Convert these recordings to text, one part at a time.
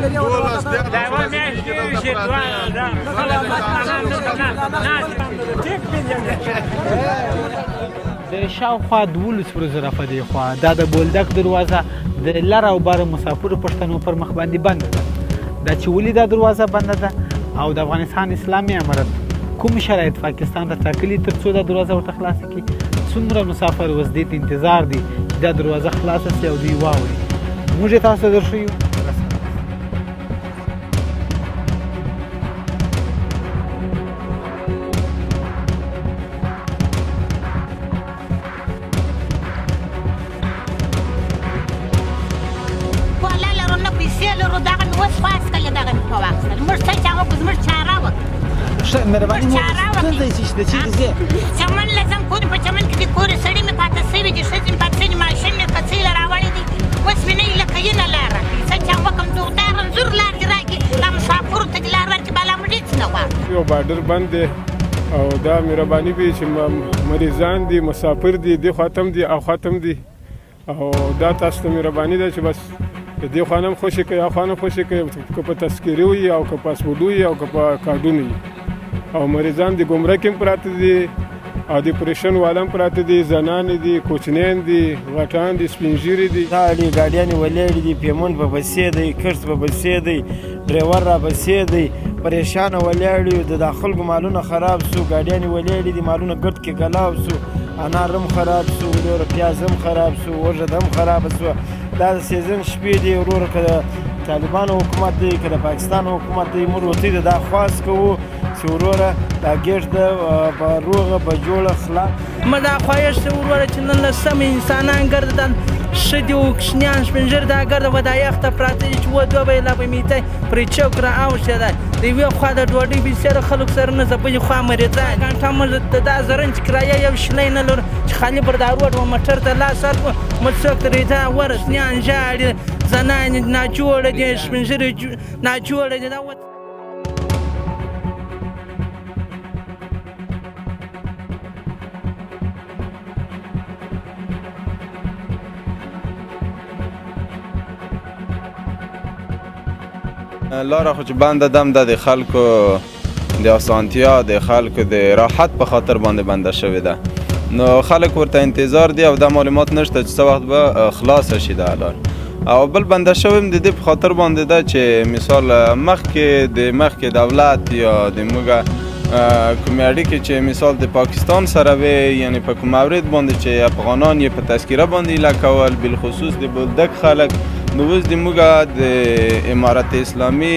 د شاوخوا 12 ورځو رافدې خوا دا د بولدک دروازه د لر او بر مسافرو پښتنو پر مخ باندې بنده ده. دا چې ولې دا دروازه بنده ده او د افغانستان اسلامي امارت کوم شرایط پاکستان ته ټاکلي تر څو دا دروازه ورته خلاصه کړي؟ څومره مسافر اوس دې ته انتظار دی چې دا دروازه خلاصه شي او دوی واوري. موږ یې تاسو ته درښیو. مهرباني مو ستونزه یې چې د چېرې ځې چمن له ځم کورې په چمن کې د کورې سړي مې پاته سوي دي ښځې مې پاته سوي دي ماشین مې کڅۍ له راوړی دی اوس مې نه وي لکه ینه لاره کوي څه چې وکړم دا رنځور لار دې راکړي دا مسافرو ته دې لار ورکړي بلا موږ هېڅ نه غواړو. یو بارډر بند دی او دا مهرباني به چې مریضان دي مسافر دي دې خوا ته هم دي او خوا ته هم دي او دا تاسو ته مهرباني ده چې بس د دې خوا نه هم خوشي کوي او خوا نه خوشي کوي که په تذکرې وي او که پاسپورټ وي او که په کارډونه وي او مریضان د ګمرک هم پراته دي او د پریشن والا هم پراته دي زنانې دي کوچنیان دي غټان دي سپین ږیري دي ګاډیانې ولاړې دي پیمون په پسې دی کښت په پسې دی ډریور را پسې دی پریشانه ولاړ یو د خلکو مالونه خراب سو ګاډیانې ولاړې دي مالونه ګرد کې ګلاو سو انار هم خراب سو وروره پیاز هم خراب سو وژد هم خراب سو دا د سیزن شپې دي وروره که د طالبانو حکومت دی که د پاکستان حکومت دی موږ ورته د دا خواست کوو چې وروره دا ګېټ ده په روغه په جوړه خلاص ما دا خواهش ده وروره چې نن له سم انسانان ګرځېدل ښځې و کوچنیان سپین ږیري دا ګرده و دا یخته پراته دي چې و دوه به یې لا به میتی پرې چوک را اوښتېدی د یوې خوا د ډوډۍ پیسې د خلکو سره نه ځه بلې خوا مریضان ګڼټه موږ د دا زرنج کرایه یو شلی نه لرو چې خالي پر دا روډ و موټر ته لاس ورکړو موږ څوک ترې دا ورسنیان ژاړي زنانې ناجوړه دي سپین ږیري ناجوړه دي دا لاره خو چې بنده دم ده د خلکو د اسانتیا د خلکو د راحت په خاطر باندې بنده شوې ده نو خلک ورته انتظار دي او دا معلومات نشته چې څه وخت به خلاصه شي دا لار او بل بنده شوی هم د دې په خاطر باندې ده چې مثال مخکې دولت یا د موږ کومې اړیکې چې مثال د پاکستان سره وي یعنی په کوم مورد باندې چې افغانان یې په تذکره باندې ایله کول بالخصوص د بولدک خلک نو اوس د موږ د امارت اسلامي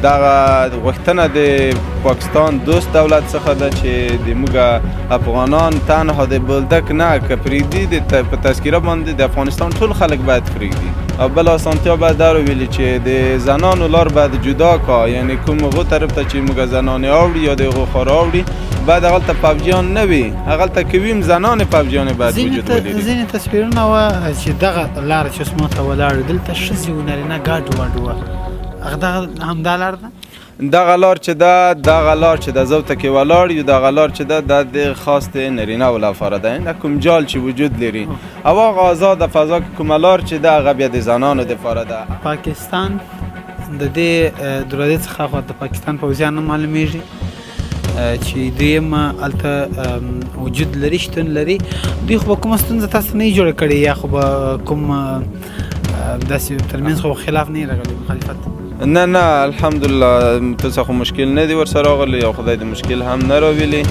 دغه غوښتنه د پاکستان دوست دولت څخه ده چې د موږ افغانان تنها د بولدک نه که پرېږدي په تذکره باندې د افغانستان ټول خلک باید پرېږدي او بل اسانتیا باید دا ویلي چې د زنانو لار باید جدا کا یعنی کوم هغو طرف ته چې موږ زنانې اوړي یا د هغو خور اوړي باید هغلته پوځیان نه وي هغلته که وي هم زنانې پوځیانې باید وجود ولري. ځینې تصویرونه وه چې دغه لاره چې اوس ما ته ولاړ دلته ښځې و نارینه ګډ وډ وه هغه همدا لار ده؟ دغه لار چې ده دغه لار چې ده زه ورته کې ولاړ یو دغه لار چې ده د خاص د نارینهو لپاره ده د کوم جال چې وجود لري او هغه ازاده فضا کې کومه لار چې ده هغه بیا د زنانو دپاره ده. پاکستان د دې دروازې څخه خو د پاکستان پوځیان نه معلومیږي چې دوی هم هلته وجود لري شتون لري دوی خو به کومه ستونزه تاسو نه یې جوړه کړې یا خو به کوم داسې ترمنځ خو خلاف نه یې راغلی مخالفت؟ نه الحمدلله څه خو مشکل نه دی ورسره راغلی او خدای د مشکل هم نه راویلی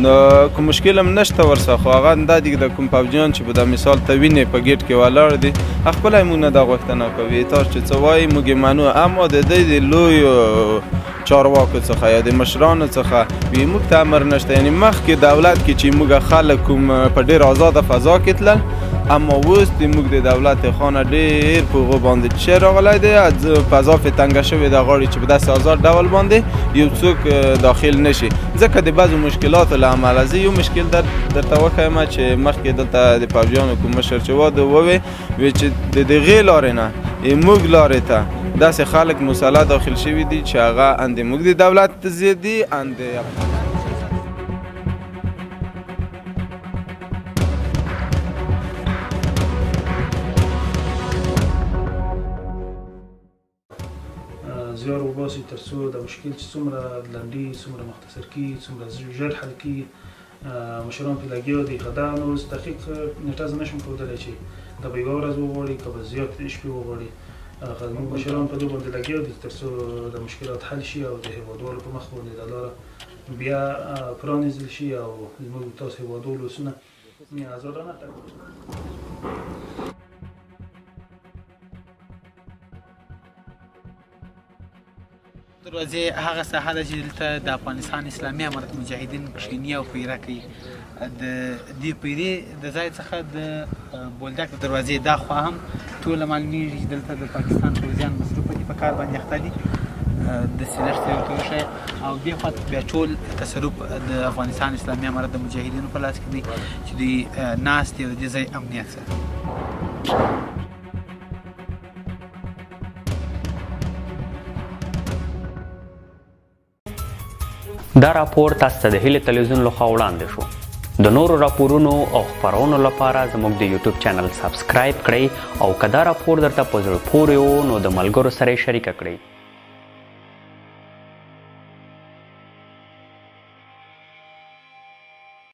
نو کوم مشکل هم نشته ورسره خو هغه دا دي د کوم پوځیان چې به دا مثال ته وینې په ګیټ کې ولاړ دي خپله یې موږ نه دا غوښتنه کوي تاسو چې څه وایي موږ یې منو اما د دوی د لویو چارواکو څخه یا د مشرانو څخه وي موږ ته امر نشته یعنی مخکې دولت کې چې موږ خلک کوم په ډېر آزاده فضا کې تلل اما اوس د موږ د دولت خانه ډېر په هغو باندې چې راغلی دی فضا پرې تنګه شوې ده غواړي چې په داسې آزاد ډول باندې یو څوک داخل نشي ځکه د بعضو مشکلاتو له امله زه یو مشکل درته وښیم چې مخکې دلته د پوځیانو کوم مشر چې واده ووی چې د دغې لارې نه موږ لارې ته داسې خلک مسلح داخل شوي دي چې هغه اند موږ د دولت ضد دي اند وباسي تر څو د مشکل چې څومره لنډي څومره مختصر کي څومره ژر حل کي مشران پرې لګیا دي خو دا نو دقیق نیټه زه نشم ښودلی چې دا به یوه ورځ وغواړي که به زیات شپې وغواړي زموږ مشران په دې باندې لګیا دي تر څو د مشکلات حل شي او د هېوادوالو په مخ باندې دا لاره بیا پرانیزل شي او زموږ تاسو هېوادوالو ولسونه ازادانه تګ دروازې هغه ساحه ده چې دلته د افغانستان اسلامي امارت مجاهدین کښېني او پیره کوي د دې پیرې د ځای څخه د بولدک د دروازې دا خوا هم ټوله معلومیږي چې دلته د پاکستان پوځیان مصروفه دي په کار باندې اخته دي داسې نښتې ورته وښیه او دې خوا بیا ټول تصرف د افغانستان اسلامي امارت د مجاهدینو په لاس کې دی چې دوی ناست دي او د دې ځای امنیت ساتي. دا راپور تاسو ته د هیله تلویزیون لخوا وړاندې شو. د نورو راپورونو او خپرونو لپاره زموږ د یوټیوب چینل سبسکرایب کړئ او که دا راپور درته په زړه پورې و نو د ملګرو سره یې شریکه کړئ.